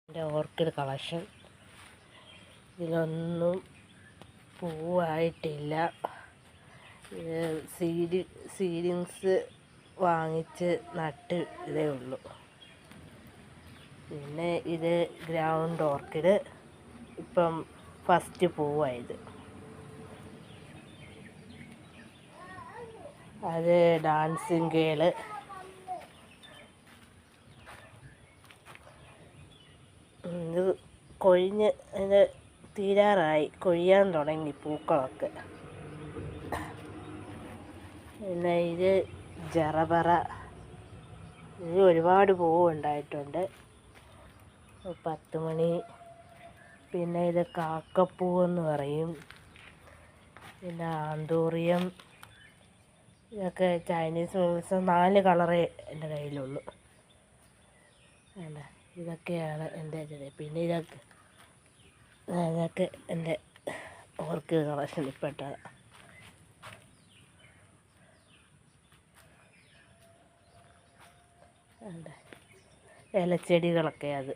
എൻ്റെ orchid collection. ഇതിലൊന്നും പൂവായിട്ടില്ല. സീഡിങ്സ് വാങ്ങിച്ച് നട്ട് ഇതേ ഉള്ളൂ. പിന്നെ ഇത് ഗ്രൗണ്ട് ഓർക്കിഡ്, ഇപ്പം ഫസ്റ്റ് പൂവായത്. അത് ഡാൻസിങ് ഗേള്. ഇത് കൊഴിഞ്ഞ് ഇത് തീരാറായി, കൊഴിയാൻ തുടങ്ങി പൂക്കളൊക്കെ. പിന്നെ ഇത് ജറബറ. ഇത് ഒരുപാട് പൂവുണ്ടായിട്ടുണ്ട്. 10 മണി. പിന്നെ ഇത് കാക്കപ്പൂവെന്ന് പറയും. പിന്നെ ആന്തൂറിയം. ഇതൊക്കെ ചൈനീസ് ഫ്ലവേഴ്സ്. 4 കളറേ എൻ്റെ കയ്യിലുള്ളൂ. ഇതൊക്കെയാണ് എൻ്റെ ഇത്. പിന്നെ ഇതൊക്കെ എൻ്റെ ഓർക്കിഡ് കളക്ഷനിൽ പെട്ടതാണ്. ഇലച്ചെടികളൊക്കെ അത്